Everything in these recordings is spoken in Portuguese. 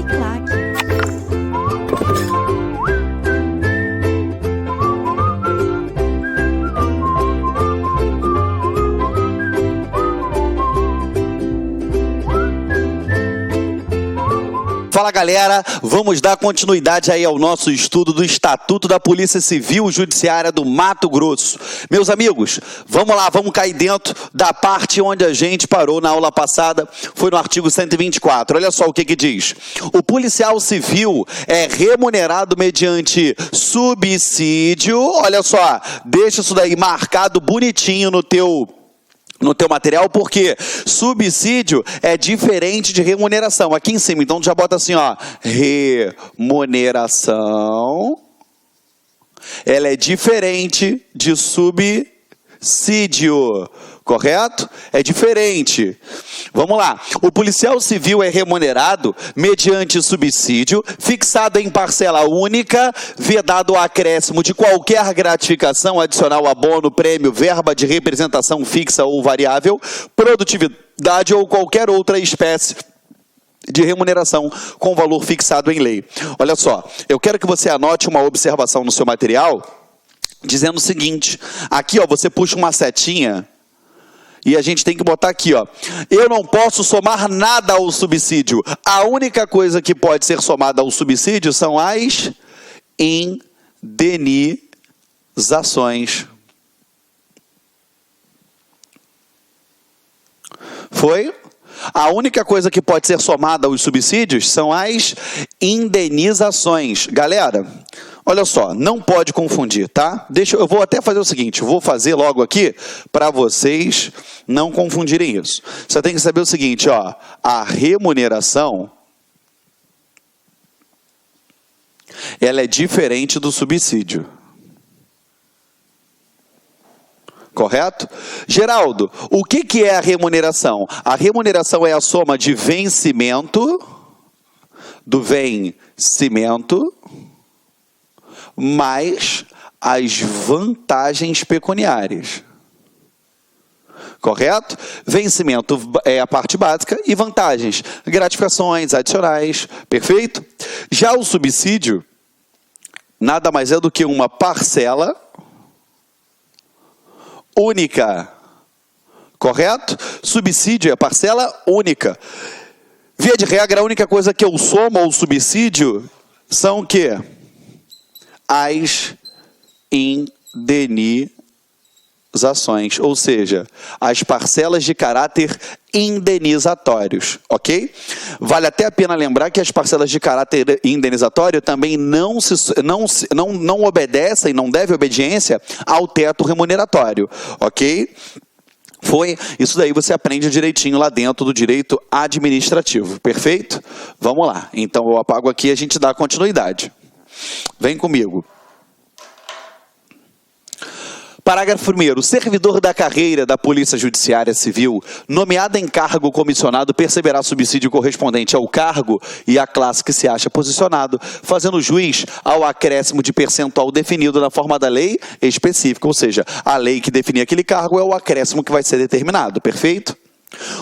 Uniclac. Fala galera, vamos dar continuidade aí ao nosso estudo do Estatuto da Polícia Civil Judiciária do Mato Grosso. Meus amigos, vamos lá, vamos cair dentro da parte onde a gente parou na aula passada, foi no artigo 124. Olha só o que diz. O policial civil é remunerado mediante subsídio, olha só, deixa isso daí marcado bonitinho no teu material, porque subsídio é diferente de remuneração. Aqui em cima, então já bota assim, ó, remuneração, ela é diferente de subsídio, correto? É diferente. Vamos lá. O policial civil é remunerado mediante subsídio, fixado em parcela única, vedado o acréscimo de qualquer gratificação adicional, abono, prêmio, verba de representação fixa ou variável, produtividade ou qualquer outra espécie de remuneração com valor fixado em lei. Olha só, eu quero que você anote uma observação no seu material, dizendo o seguinte, aqui ó, você puxa uma setinha, e a gente tem que botar aqui, ó. Eu não posso somar nada ao subsídio. A única coisa que pode ser somada ao subsídio são as indenizações. Foi? A única coisa que pode ser somada aos subsídios são as indenizações. Galera, olha só, não pode confundir, tá? Eu vou até fazer o seguinte, vou fazer logo aqui para vocês não confundirem isso. Você tem que saber o seguinte, ó, a remuneração, ela é diferente do subsídio. Correto? Geraldo, o que é a remuneração? A remuneração é a soma de do vencimento, mais as vantagens pecuniárias. Correto? Vencimento é a parte básica e vantagens, gratificações adicionais, perfeito? Já o subsídio nada mais é do que uma parcela única. Correto? Subsídio é parcela única. Via de regra, a única coisa que eu somo ao subsídio são o quê? As indenizações, ou seja, as parcelas de caráter indenizatórios, ok? Vale até a pena lembrar que as parcelas de caráter indenizatório também não obedecem, não devem obediência ao teto remuneratório, ok? Isso daí você aprende direitinho lá dentro do direito administrativo, perfeito? Vamos lá, então eu apago aqui e a gente dá continuidade. Vem comigo. Parágrafo 1º. O servidor da carreira da Polícia Judiciária Civil, nomeado em cargo comissionado, perceberá subsídio correspondente ao cargo e à classe que se acha posicionado, fazendo jus ao acréscimo de percentual definido na forma da lei específica, ou seja, a lei que definir aquele cargo é o acréscimo que vai ser determinado, perfeito?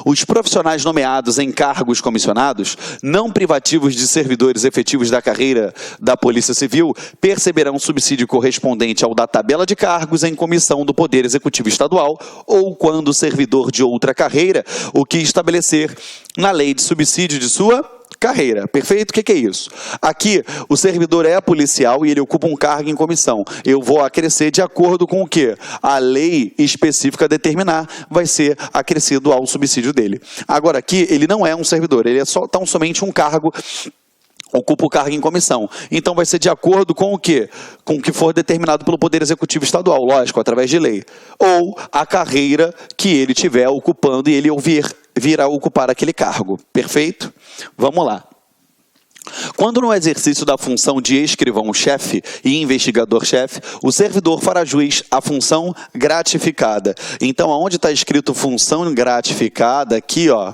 Os profissionais nomeados em cargos comissionados, não privativos de servidores efetivos da carreira da Polícia Civil, perceberão subsídio correspondente ao da tabela de cargos em comissão do Poder Executivo Estadual ou quando servidor de outra carreira, o que estabelecer na lei de subsídio de sua carreira. Perfeito? O que é isso? Aqui, o servidor é policial e ele ocupa um cargo em comissão. Eu vou acrescer de acordo com o que a lei específica determinar, vai ser acrescido ao subsídio dele. Agora, aqui, ele não é um servidor, ele é tão somente um cargo, ocupa o cargo em comissão. Então, vai ser de acordo com o quê? Com o que for determinado pelo Poder Executivo Estadual, lógico, através de lei. Ou a carreira que ele estiver ocupando e ele vir a ocupar aquele cargo. Perfeito? Vamos lá. Quando no exercício da função de escrivão-chefe e investigador-chefe, o servidor fará jus à função gratificada. Então, aonde está escrito função gratificada, aqui, ó,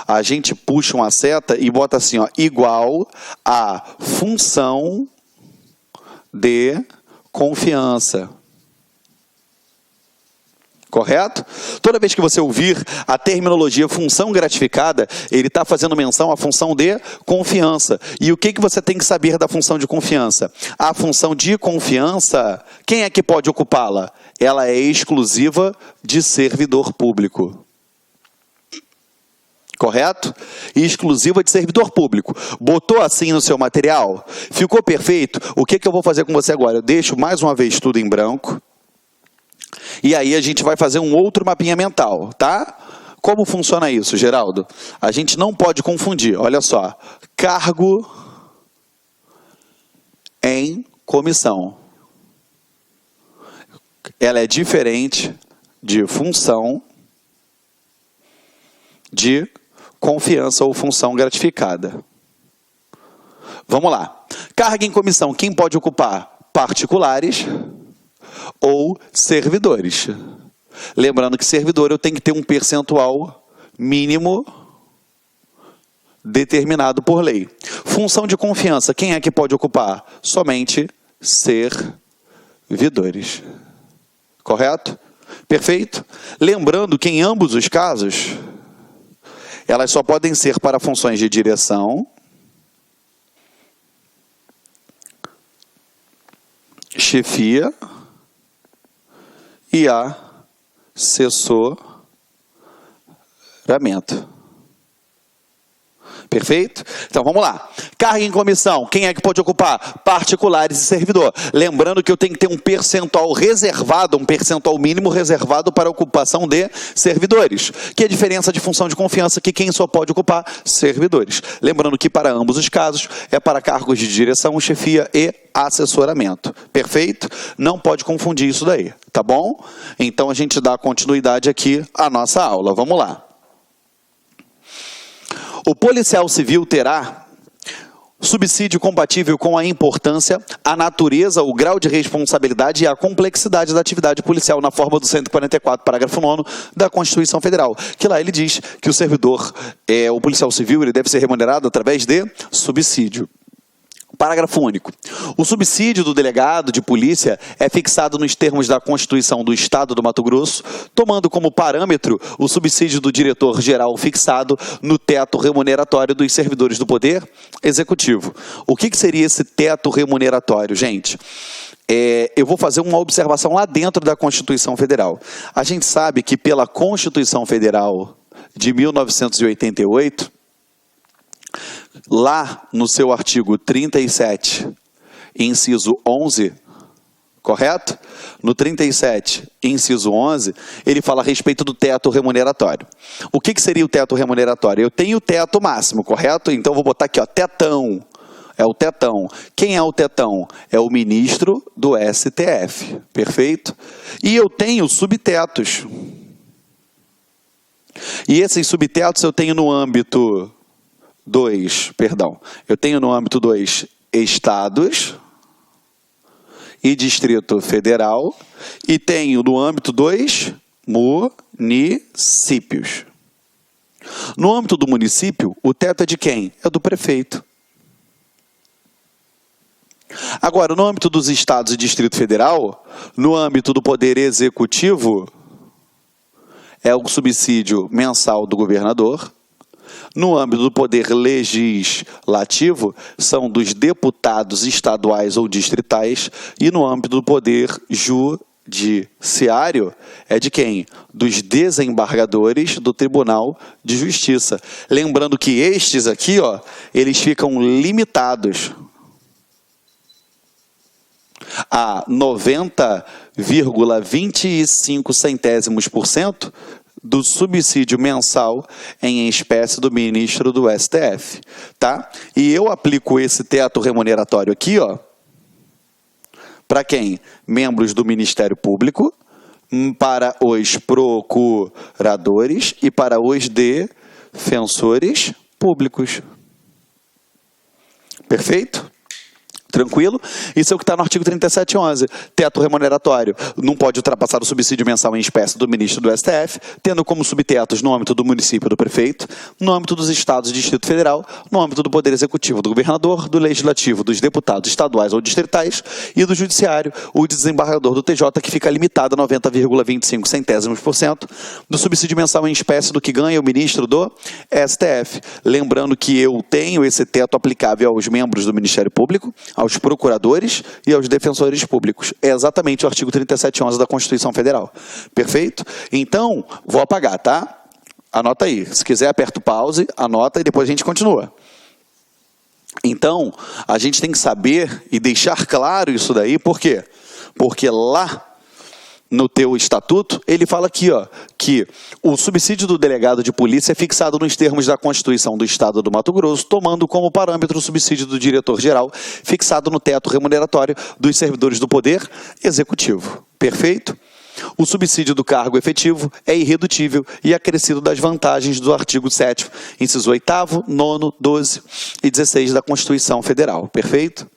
a gente puxa uma seta e bota assim, ó, igual a função de confiança. Correto? Toda vez que você ouvir a terminologia função gratificada, ele está fazendo menção à função de confiança. E o que você tem que saber da função de confiança? A função de confiança, quem é que pode ocupá-la? Ela é exclusiva de servidor público. Correto? E exclusiva de servidor público. Botou assim no seu material? Ficou perfeito? O que eu vou fazer com você agora? Eu deixo mais uma vez tudo em branco. E aí a gente vai fazer um outro mapinha mental, tá? Como funciona isso, Geraldo? A gente não pode confundir, olha só. Cargo em comissão. Ela é diferente de função de confiança ou função gratificada. Vamos lá. Cargo em comissão, quem pode ocupar? Particulares ou servidores. Lembrando que servidor eu tenho que ter um percentual mínimo determinado por lei. Função de confiança, quem é que pode ocupar? Somente servidores. Correto? Perfeito? Lembrando que em ambos os casos, elas só podem ser para funções de direção, chefia e assessoramento. Perfeito? Então vamos lá. Cargo em comissão, quem é que pode ocupar? Particulares e servidor. Lembrando que eu tenho que ter um percentual reservado, um percentual mínimo reservado para a ocupação de servidores. Que é a diferença de função de confiança, que quem só pode ocupar? Servidores. Lembrando que para ambos os casos é para cargos de direção, chefia e assessoramento. Perfeito? Não pode confundir isso daí, tá bom? Então a gente dá continuidade aqui à nossa aula. Vamos lá. O policial civil terá subsídio compatível com a importância, a natureza, o grau de responsabilidade e a complexidade da atividade policial na forma do 144, parágrafo 9º da Constituição Federal, que lá ele diz que o servidor, o policial civil, ele deve ser remunerado através de subsídio. Parágrafo único. O subsídio do delegado de polícia é fixado nos termos da Constituição do Estado do Mato Grosso, tomando como parâmetro o subsídio do diretor-geral fixado no teto remuneratório dos servidores do Poder Executivo. O que seria esse teto remuneratório, gente? Eu vou fazer uma observação lá dentro da Constituição Federal. A gente sabe que pela Constituição Federal de 1988, lá no seu artigo 37, inciso 11, correto? No 37, inciso 11, ele fala a respeito do teto remuneratório. O que seria o teto remuneratório? Eu tenho o teto máximo, correto? Então, vou botar aqui, ó, tetão. É o tetão. Quem é o tetão? É o ministro do STF, perfeito? E eu tenho subtetos. E esses subtetos eu tenho no âmbito... Eu tenho no âmbito dos estados e Distrito Federal e tenho no âmbito dos municípios. No âmbito do município, o teto é de quem? É do prefeito. Agora, no âmbito dos estados e Distrito Federal, no âmbito do Poder Executivo, é o subsídio mensal do governador. No âmbito do poder legislativo, são dos deputados estaduais ou distritais, e no âmbito do poder judiciário, é de quem? Dos desembargadores do Tribunal de Justiça. Lembrando que estes aqui, ó, eles ficam limitados a 90,25% do subsídio mensal em espécie do ministro do STF, tá? E eu aplico esse teto remuneratório aqui, ó, para quem? Membros do Ministério Público, para os procuradores e para os defensores públicos. Perfeito? Tranquilo? Isso é o que está no artigo 3711. Teto remuneratório não pode ultrapassar o subsídio mensal em espécie do ministro do STF, tendo como subtetos no âmbito do município do prefeito, no âmbito dos estados e Distrito Federal, no âmbito do Poder Executivo do governador, do Legislativo, dos deputados estaduais ou distritais e do Judiciário, o desembargador do TJ, que fica limitado a 90,25%, do subsídio mensal em espécie do que ganha o ministro do STF. Lembrando que eu tenho esse teto aplicável aos membros do Ministério Público, aos procuradores e aos defensores públicos. É exatamente o artigo 3711 da Constituição Federal. Perfeito? Então, vou apagar, tá? Anota aí. Se quiser, aperta o pause, anota e depois a gente continua. Então, a gente tem que saber e deixar claro isso daí, por quê? Porque lá no teu estatuto, ele fala aqui, ó, que o subsídio do delegado de polícia é fixado nos termos da Constituição do Estado do Mato Grosso, tomando como parâmetro o subsídio do diretor-geral, fixado no teto remuneratório dos servidores do Poder Executivo. Perfeito? O subsídio do cargo efetivo é irredutível e acrescido das vantagens do artigo 7º, inciso 8º, 9º, 12 e 16 da Constituição Federal. Perfeito?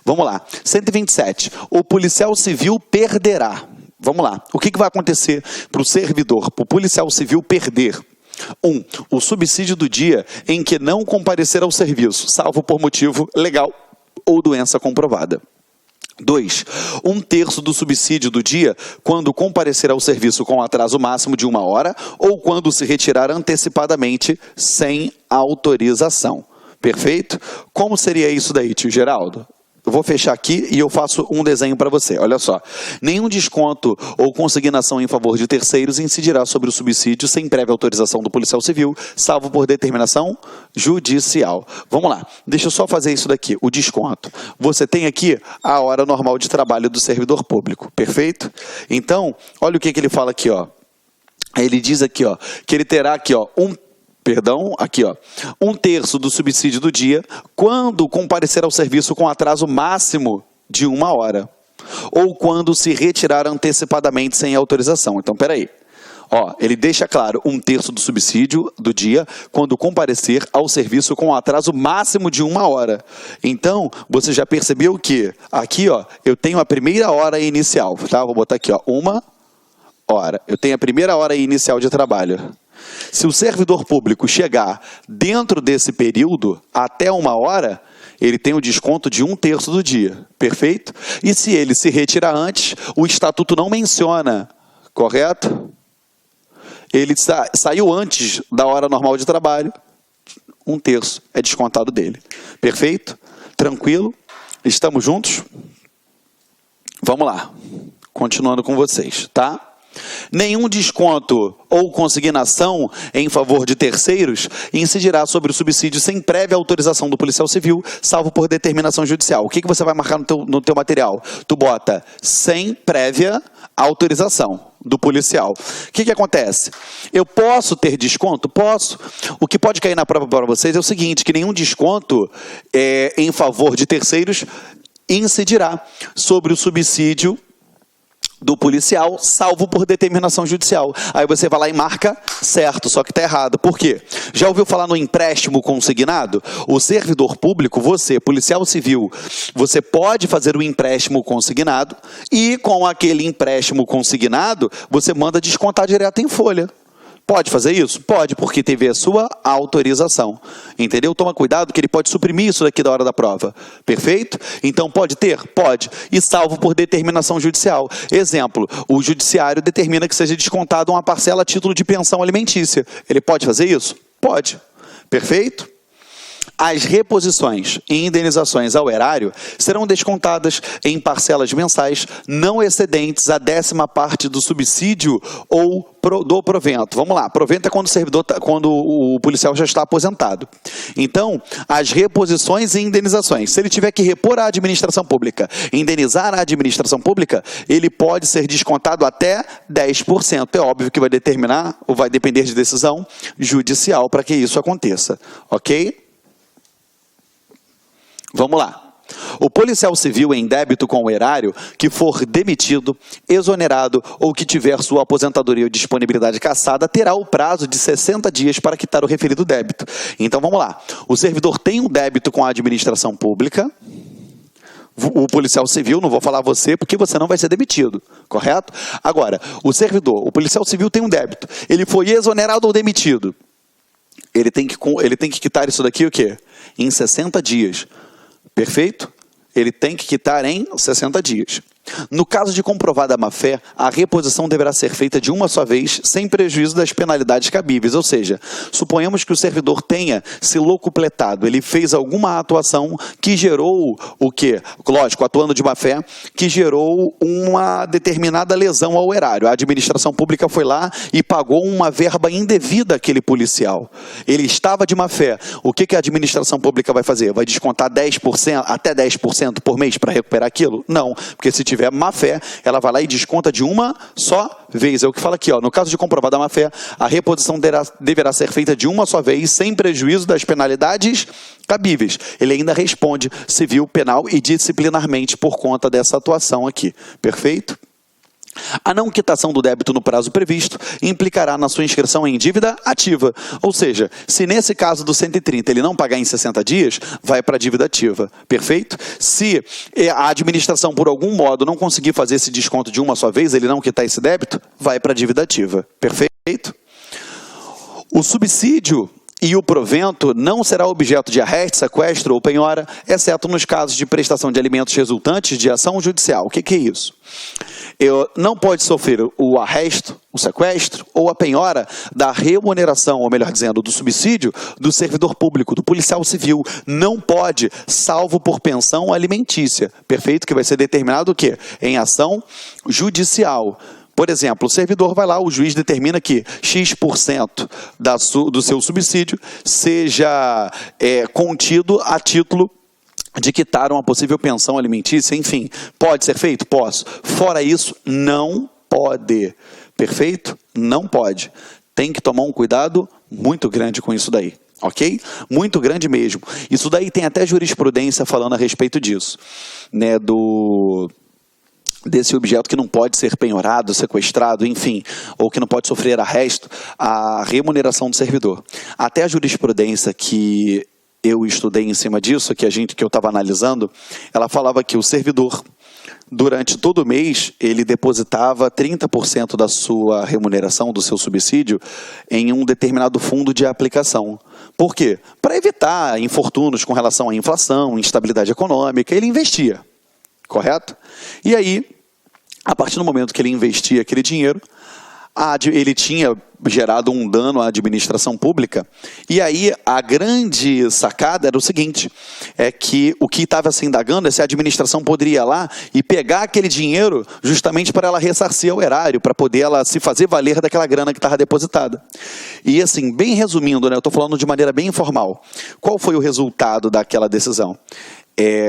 Vamos lá. 127. O policial civil perderá. Vamos lá. O que vai acontecer para o servidor, para o policial civil perder? 1. O subsídio do dia em que não comparecer ao serviço, salvo por motivo legal ou doença comprovada. 2. 1/3 do subsídio do dia quando comparecer ao serviço com atraso máximo de 1 hora ou quando se retirar antecipadamente sem autorização. Perfeito? Como seria isso daí, tio Geraldo? Eu vou fechar aqui e eu faço um desenho para você. Olha só. Nenhum desconto ou consignação em favor de terceiros incidirá sobre o subsídio sem prévia autorização do policial civil, salvo por determinação judicial. Vamos lá. Deixa eu só fazer isso daqui. O desconto. Você tem aqui a hora normal de trabalho do servidor público. Perfeito? Então, olha o que ele fala aqui, ó. Ele diz aqui, ó, que ele terá aqui, ó, 1/3 do subsídio do dia quando comparecer ao serviço com atraso máximo de 1 hora ou quando se retirar antecipadamente sem autorização. Então, peraí. Ó, ele deixa claro 1/3 do subsídio do dia quando comparecer ao serviço com atraso máximo de 1 hora. Então, você já percebeu que aqui, ó, eu tenho a primeira hora inicial, tá? Vou botar aqui, ó, 1 hora. Eu tenho a primeira hora inicial de trabalho. Se o servidor público chegar dentro desse período, até 1 hora, ele tem o desconto de 1/3 do dia. Perfeito? E se ele se retirar antes, o estatuto não menciona, correto? Ele saiu antes da hora normal de trabalho, 1/3 é descontado dele. Perfeito? Tranquilo? Estamos juntos? Vamos lá. Continuando com vocês, tá? Nenhum desconto ou consignação em favor de terceiros incidirá sobre o subsídio sem prévia autorização do policial civil, salvo por determinação judicial. O que você vai marcar no teu material? Tu bota sem prévia autorização do policial. O que acontece? Eu posso ter desconto? Posso. O que pode cair na prova para vocês é o seguinte, que nenhum desconto em favor de terceiros incidirá sobre o subsídio do policial, salvo por determinação judicial. Aí você vai lá e marca certo, só que está errado. Por quê? Já ouviu falar no empréstimo consignado? O servidor público, você, policial civil, você pode fazer o empréstimo consignado e com aquele empréstimo consignado, você manda descontar direto em folha. Pode fazer isso? Pode, porque teve a sua autorização. Entendeu? Toma cuidado que ele pode suprimir isso daqui da hora da prova. Perfeito? Então, pode ter? Pode. E salvo por determinação judicial. Exemplo, o judiciário determina que seja descontada uma parcela a título de pensão alimentícia. Ele pode fazer isso? Pode. Perfeito? As reposições e indenizações ao erário serão descontadas em parcelas mensais não excedentes a 10ª parte do subsídio ou do provento. Vamos lá, provento é quando o policial já está aposentado. Então, as reposições e indenizações, se ele tiver que repor à administração pública, indenizar a administração pública, ele pode ser descontado até 10%. É óbvio que vai determinar ou vai depender de decisão judicial para que isso aconteça. Ok? Vamos lá. O policial civil em débito com o erário que for demitido, exonerado ou que tiver sua aposentadoria ou disponibilidade cassada, terá o prazo de 60 dias para quitar o referido débito. Então vamos lá. O servidor tem um débito com a administração pública. o policial civil, não vou falar você, porque você não vai ser demitido, correto? Agora, o servidor, o policial civil tem um débito, ele foi exonerado ou demitido. Ele tem que quitar isso daqui o quê? Em 60 dias, perfeito? Ele tem que quitar em 60 dias. No caso de comprovada má-fé, a reposição deverá ser feita de uma só vez, sem prejuízo das penalidades cabíveis. Ou seja, suponhamos que o servidor tenha se locupletado, ele fez alguma atuação que gerou o quê? Lógico, atuando de má-fé, que gerou uma determinada lesão ao erário. A administração pública foi lá e pagou uma verba indevida àquele policial. Ele estava de má-fé. O que a administração pública vai fazer? Vai descontar 10%, até 10% por mês para recuperar aquilo? Não, porque se tiver má-fé, ela vai lá e desconta de uma só vez. É o que fala aqui, ó. No caso de comprovada má-fé, a reposição deverá ser feita de uma só vez, sem prejuízo das penalidades cabíveis. Ele ainda responde civil, penal e disciplinarmente por conta dessa atuação aqui. Perfeito? A não quitação do débito no prazo previsto implicará na sua inscrição em dívida ativa. Ou seja, se nesse caso do 130 ele não pagar em 60 dias, vai para a dívida ativa. Perfeito? Se a administração, por algum modo, não conseguir fazer esse desconto de uma só vez, ele não quitar esse débito, vai para a dívida ativa. Perfeito? O subsídio e o provento não será objeto de arresto, sequestro ou penhora, exceto nos casos de prestação de alimentos resultantes de ação judicial. O que é isso? Não pode sofrer o arresto, o sequestro ou a penhora da remuneração, ou melhor dizendo, do subsídio do servidor público, do policial civil. Não pode, salvo por pensão alimentícia. Perfeito? Que vai ser determinado o quê? Em ação judicial. Por exemplo, o servidor vai lá, o juiz determina que X% do seu subsídio seja contido a título de quitar uma possível pensão alimentícia, enfim. Pode ser feito? Posso. Fora isso, não pode. Perfeito? Não pode. Tem que tomar um cuidado muito grande com isso daí. Ok? Muito grande mesmo. Isso daí tem até jurisprudência falando a respeito disso, né, desse objeto que não pode ser penhorado, sequestrado, enfim, ou que não pode sofrer arresto, a remuneração do servidor. Até a jurisprudência que eu estudei em cima disso, que eu estava analisando, ela falava que o servidor, durante todo o mês, ele depositava 30% da sua remuneração, do seu subsídio, em um determinado fundo de aplicação. Por quê? Para evitar infortúnios com relação à inflação, instabilidade econômica, ele investia. Correto? E aí, a partir do momento que ele investia aquele dinheiro, ele tinha gerado um dano à administração pública, e aí a grande sacada era o seguinte, é que o que estava se indagando é se a administração poderia ir lá e pegar aquele dinheiro justamente para ela ressarcir ao erário, para poder ela se fazer valer daquela grana que estava depositada. E assim, bem resumindo, né, eu estou falando de maneira bem informal, qual foi o resultado daquela decisão?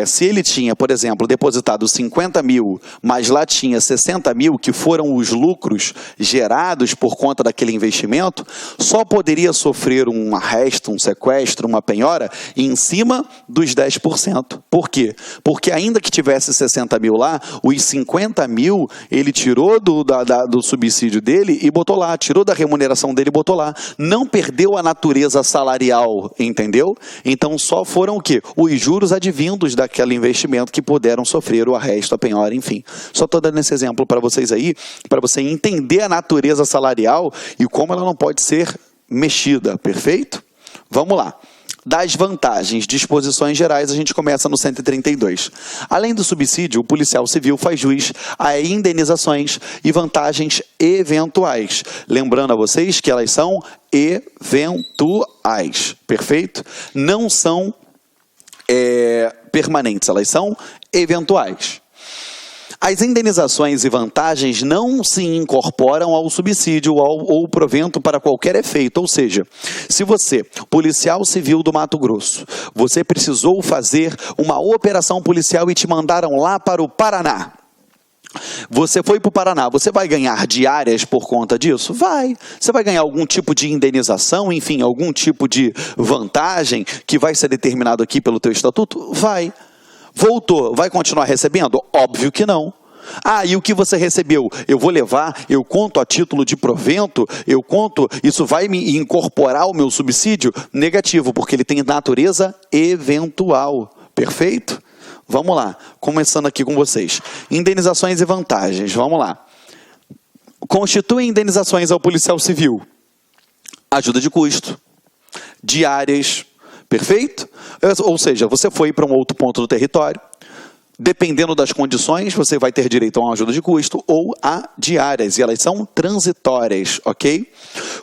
Se ele tinha, por exemplo, depositado 50 mil, mas lá tinha 60 mil, que foram os lucros gerados por conta daquele investimento, só poderia sofrer um arresto, um sequestro, uma penhora em cima dos 10%. Por quê? Porque ainda que tivesse 60 mil lá, os 50 mil ele tirou do subsídio dele e botou lá, tirou da remuneração dele e botou lá. Não perdeu a natureza salarial, entendeu? Então só foram o quê? Os juros advindos daquele investimento que puderam sofrer o arresto, a penhora, enfim. Só estou dando esse exemplo para vocês aí, para você entender a natureza salarial e como ela não pode ser mexida, perfeito? Vamos lá. Das vantagens, disposições gerais, a gente começa no 132. Além do subsídio, o policial civil faz jus a indenizações e vantagens eventuais. Lembrando a vocês que elas são eventuais, perfeito? Não são permanentes, elas são eventuais. As indenizações e vantagens não se incorporam ao subsídio ou provento para qualquer efeito, ou seja, se você, policial civil do Mato Grosso, você precisou fazer uma operação policial e te mandaram lá para o Paraná, você foi para o Paraná, você vai ganhar diárias por conta disso? Vai. Você vai ganhar algum tipo de indenização, enfim, algum tipo de vantagem que vai ser determinado aqui pelo teu estatuto? Vai. Voltou, vai continuar recebendo? Óbvio que não. E o que você recebeu? Eu vou levar, eu conto a título de provento, eu conto, isso vai me incorporar ao meu subsídio? Negativo, porque ele tem natureza eventual. Perfeito? Vamos lá, começando aqui com vocês. Indenizações e vantagens, vamos lá. Constituem indenizações ao policial civil. Ajuda de custo, diárias, perfeito? Ou seja, você foi para um outro ponto do território, dependendo das condições, você vai ter direito a uma ajuda de custo ou a diárias, e elas são transitórias, ok?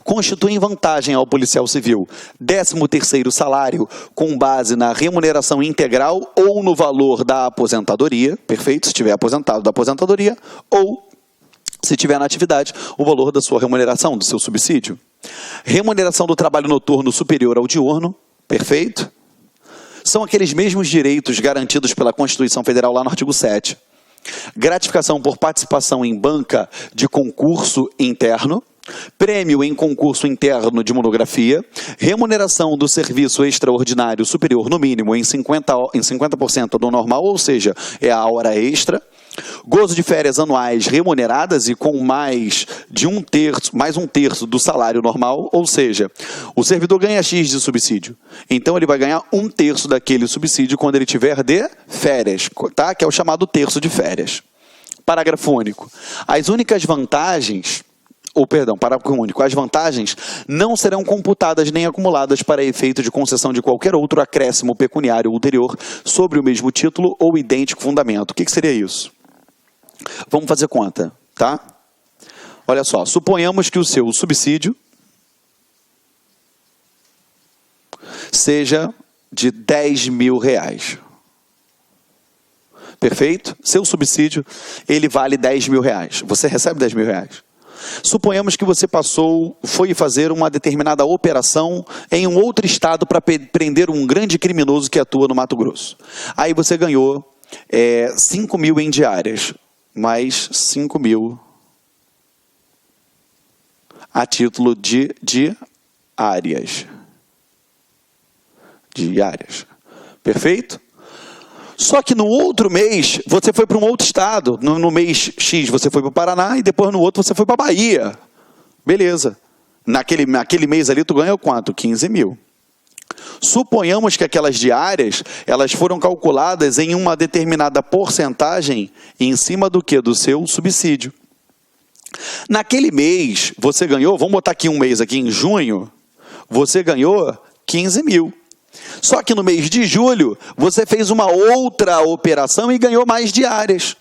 Constituem vantagem ao policial civil. 13º salário com base na remuneração integral ou no valor da aposentadoria, perfeito? Se estiver aposentado da aposentadoria, ou, se estiver na atividade, o valor da sua remuneração, do seu subsídio. Remuneração do trabalho noturno superior ao diurno, perfeito? São aqueles mesmos direitos garantidos pela Constituição Federal lá no artigo 7º. Gratificação por participação em banca de concurso interno, prêmio em concurso interno de monografia, remuneração do serviço extraordinário superior no mínimo em 50% do normal, ou seja, é a hora extra, gozo de férias anuais remuneradas e com mais um terço do salário normal, ou seja, o servidor ganha X de subsídio. Então ele vai ganhar 1/3 daquele subsídio quando ele tiver de férias, tá? Que é o chamado terço de férias. Parágrafo único. As únicas vantagens, parágrafo único, as vantagens não serão computadas nem acumuladas para efeito de concessão de qualquer outro acréscimo pecuniário ulterior sobre o mesmo título ou idêntico fundamento. O que seria isso? Vamos fazer conta, tá? Olha só, suponhamos que o seu subsídio seja de R$10.000. Perfeito? Seu subsídio, ele vale R$10.000. Você recebe R$10.000. Suponhamos que você foi fazer uma determinada operação em um outro estado para prender um grande criminoso que atua no Mato Grosso. Aí você ganhou 5.000 em diárias. Mais 5.000 a título de diárias. Perfeito? Só que no outro mês, você foi para um outro estado. No mês X, você foi para o Paraná e depois no outro você foi para a Bahia. Beleza. Naquele mês ali, tu ganhou quanto? 15.000. Suponhamos que aquelas diárias, elas foram calculadas em uma determinada porcentagem em cima do quê? Do seu subsídio. Naquele mês, você ganhou, vamos botar aqui um mês aqui em junho, você ganhou 15.000. Só que no mês de julho, você fez uma outra operação e ganhou mais diárias,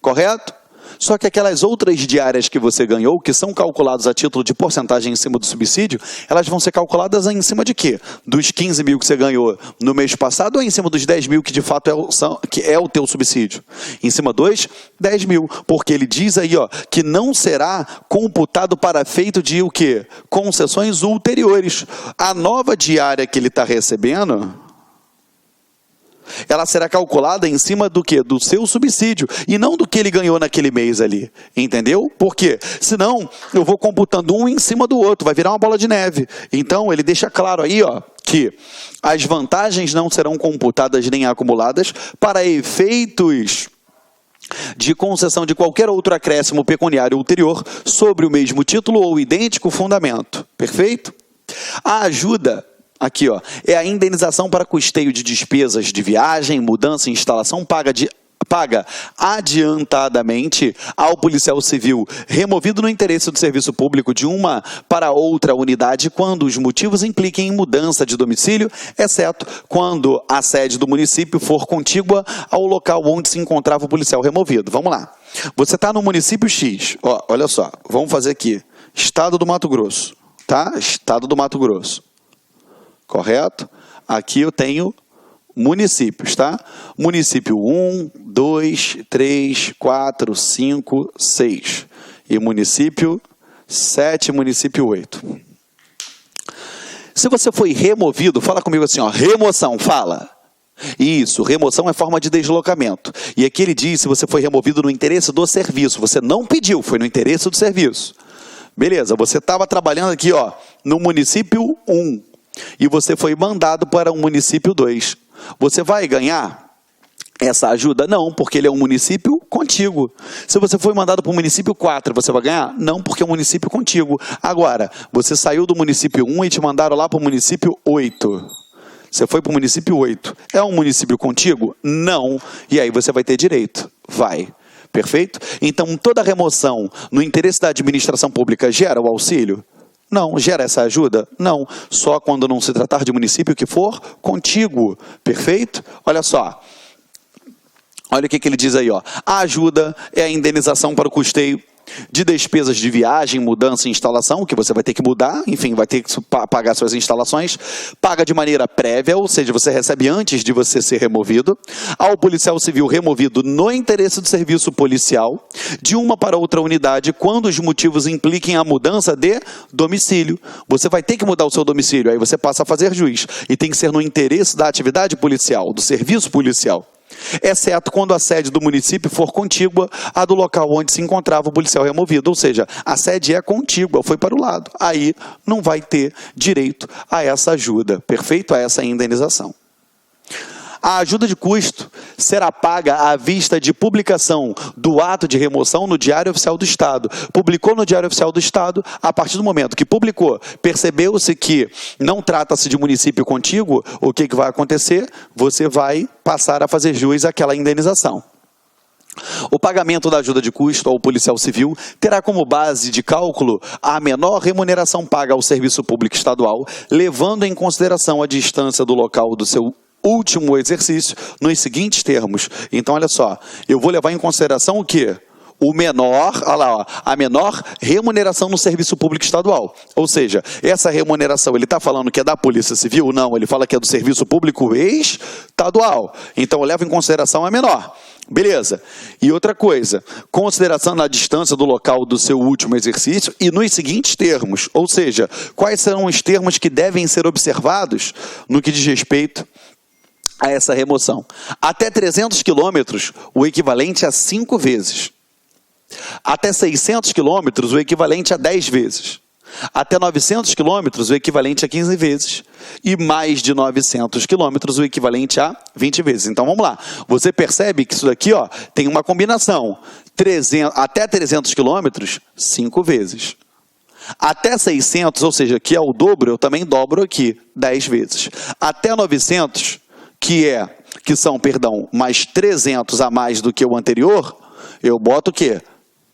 correto? Só que aquelas outras diárias que você ganhou, que são calculadas a título de porcentagem em cima do subsídio, elas vão ser calculadas em cima de quê? Dos 15.000 que você ganhou no mês passado ou em cima dos 10.000 que de fato é o teu subsídio? Em cima dos 10.000, porque ele diz aí que não será computado para efeito de o quê? Concessões ulteriores. A nova diária que ele está recebendo, ela será calculada em cima do quê? Do seu subsídio, e não do que ele ganhou naquele mês ali, entendeu? Por quê? Senão, eu vou computando um em cima do outro, vai virar uma bola de neve. Então, ele deixa claro aí, que as vantagens não serão computadas nem acumuladas para efeitos de concessão de qualquer outro acréscimo pecuniário ulterior sobre o mesmo título ou idêntico fundamento. Perfeito? A ajuda aqui, é a indenização para custeio de despesas de viagem, mudança e instalação paga adiantadamente ao policial civil removido no interesse do serviço público de uma para outra unidade quando os motivos impliquem em mudança de domicílio, exceto quando a sede do município for contígua ao local onde se encontrava o policial removido. Vamos lá. Você está no município X. Olha só, vamos fazer aqui. Estado do Mato Grosso. Tá? Estado do Mato Grosso. Correto? Aqui eu tenho municípios, tá? Município 1, 2, 3, 4, 5, 6. E município 7, município 8. Se você foi removido, fala comigo assim, remoção, fala. Isso, remoção é forma de deslocamento. E aqui ele diz se você foi removido no interesse do serviço. Você não pediu, foi no interesse do serviço. Beleza, você estava trabalhando aqui, no município 1. E você foi mandado para um município 2. Você vai ganhar essa ajuda? Não, porque ele é um município contíguo. Se você foi mandado para o município 4, você vai ganhar? Não, porque é um município contíguo. Agora, você saiu do município 1 e te mandaram lá para o município 8. Você foi para o município 8. É um município contíguo? Não. E aí você vai ter direito. Vai. Perfeito? Então, toda remoção no interesse da administração pública gera o auxílio? Não. Gera essa ajuda? Não. Só quando não se tratar de município que for contíguo. Perfeito? Olha só. Olha o que ele diz aí, ó. A ajuda é a indenização para o custeio de despesas de viagem, mudança e instalação, que você vai ter que mudar, enfim, vai ter que pagar suas instalações, paga de maneira prévia, ou seja, você recebe antes de você ser removido, ao policial civil removido no interesse do serviço policial, de uma para outra unidade, quando os motivos impliquem a mudança de domicílio. Você vai ter que mudar o seu domicílio, aí você passa a fazer juiz, e tem que ser no interesse da atividade policial, do serviço policial. Exceto quando a sede do município for contígua à do local onde se encontrava o policial removido, ou seja, a sede é contígua, foi para o lado, aí não vai ter direito a essa ajuda, perfeito? A essa indenização. A ajuda de custo será paga à vista de publicação do ato de remoção no Diário Oficial do Estado. Publicou no Diário Oficial do Estado, a partir do momento que publicou, percebeu-se que não trata-se de município contíguo, o que vai acontecer? Você vai passar a fazer jus àquela indenização. O pagamento da ajuda de custo ao policial civil terá como base de cálculo a menor remuneração paga ao serviço público estadual, levando em consideração a distância do local do seu último exercício nos seguintes termos. Então, olha só, eu vou levar em consideração o quê? O menor, olha lá, ó, a menor remuneração no serviço público estadual. Ou seja, essa remuneração, ele está falando que é da Polícia Civil? Não, ele fala que é do serviço público estadual. Então, eu levo em consideração a menor. Beleza. E outra coisa, consideração na distância do local do seu último exercício e nos seguintes termos. Ou seja, quais serão os termos que devem ser observados no que diz respeito a essa remoção? Até 300 quilômetros, o equivalente a 5 vezes. Até 600 quilômetros, o equivalente a 10 vezes. Até 900 quilômetros, o equivalente a 15 vezes. E mais de 900 quilômetros, o equivalente a 20 vezes. Então, vamos lá. Você percebe que isso daqui, ó, tem uma combinação. Até 300 quilômetros, 5 vezes. Até 600, ou seja, que é o dobro, eu também dobro aqui, 10 vezes. Até 900, que são mais 300 a mais do que o anterior, eu boto o quê?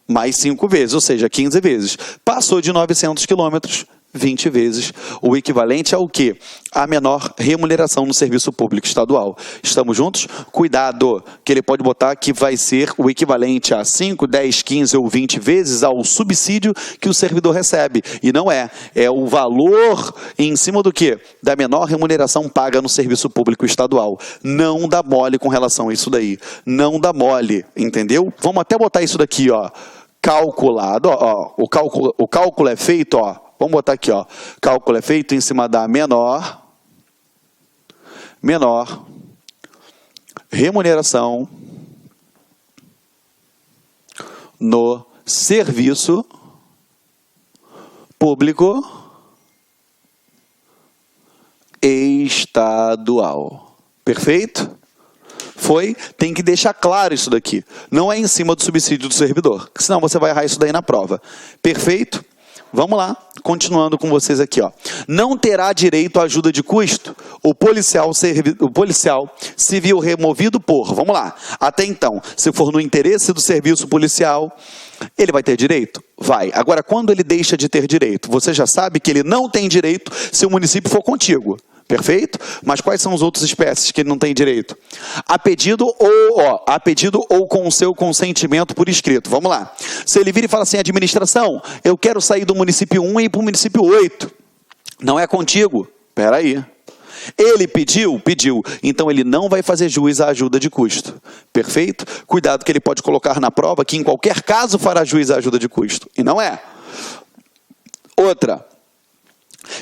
Mais 5 vezes, ou seja, 15 vezes. Passou de 900 quilômetros, 20 vezes. O equivalente ao quê? A menor remuneração no serviço público estadual. Estamos juntos? Cuidado, que ele pode botar que vai ser o equivalente a 5, 10, 15 ou 20 vezes ao subsídio que o servidor recebe. E não é. É o valor em cima do quê? Da menor remuneração paga no serviço público estadual. Não dá mole com relação a isso daí. Não dá mole, entendeu? Vamos até botar isso daqui, ó. Calculado, ó. O cálculo é feito, ó. Vamos botar aqui, ó. Cálculo é feito em cima da menor remuneração no serviço público estadual. Perfeito? Foi? Tem que deixar claro isso daqui. Não é em cima do subsídio do servidor, senão você vai errar isso daí na prova. Perfeito? Vamos lá, continuando com vocês aqui, ó. Não terá direito à ajuda de custo o policial civil removido por, vamos lá, até então, se for no interesse do serviço policial, ele vai ter direito? Vai. Agora, quando ele deixa de ter direito? Você já sabe que ele não tem direito se o município for contíguo. Perfeito? Mas quais são as outras espécies que ele não tem direito? A pedido ou com o seu consentimento por escrito. Vamos lá. Se ele vira e fala assim, administração, eu quero sair do município 1 e ir para o município 8. Não é contíguo. Espera aí. Ele pediu? Pediu. Então ele não vai fazer jus à ajuda de custo. Perfeito? Cuidado que ele pode colocar na prova que em qualquer caso fará jus à ajuda de custo. E não é. Outra.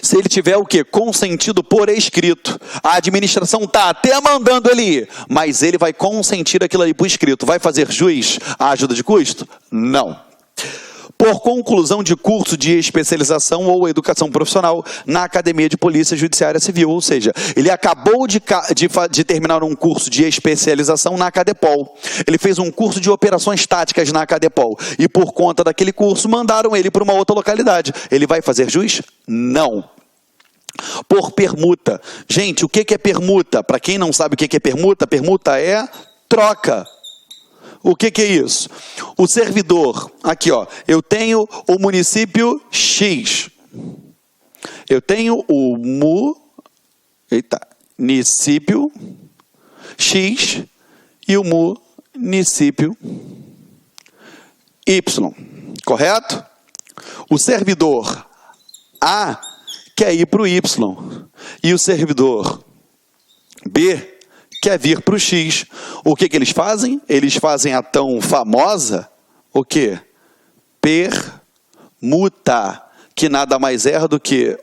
Se ele tiver o quê? Consentido por escrito. A administração está até mandando ele ir, mas ele vai consentir aquilo ali por escrito. Vai fazer jus à ajuda de custo? Não. Por conclusão de curso de especialização ou educação profissional na Academia de Polícia Judiciária Civil, ou seja, ele acabou de terminar um curso de especialização na Acadepol. Ele fez um curso de operações táticas na Acadepol e por conta daquele curso mandaram ele para uma outra localidade. Ele vai fazer jus? Não. Por permuta. Gente, o que é permuta? Para quem não sabe o que é permuta é troca. O que é isso? O servidor, aqui ó, eu tenho o município X. Eu tenho o município X e o município Y, correto? O servidor A quer ir para o Y e o servidor B quer vir para o X. O que eles fazem? Eles fazem a tão famosa, o quê? Permuta, que nada mais é do que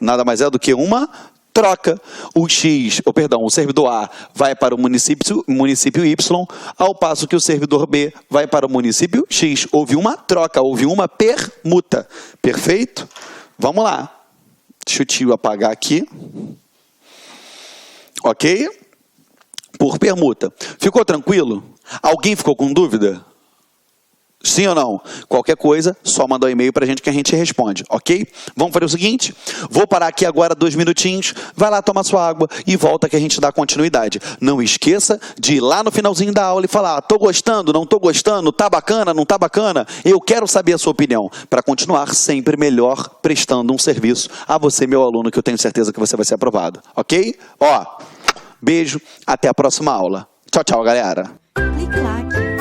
uma troca. O servidor A vai para o município Y, ao passo que o servidor B vai para o município X. Houve uma troca, houve uma permuta. Perfeito? Vamos lá. Deixa o tio apagar aqui. Ok? Por permuta. Ficou tranquilo? Alguém ficou com dúvida? Sim ou não? Qualquer coisa, só mandar um e-mail para a gente que a gente responde, ok? Vamos fazer o seguinte, vou parar aqui agora 2 minutinhos, vai lá tomar sua água e volta que a gente dá continuidade. Não esqueça de ir lá no finalzinho da aula e falar, tô gostando, não tô gostando, tá bacana, não tá bacana? Eu quero saber a sua opinião, para continuar sempre melhor prestando um serviço a você, meu aluno, que eu tenho certeza que você vai ser aprovado, ok? Ó, beijo, até a próxima aula. Tchau, tchau, galera. Clique lá.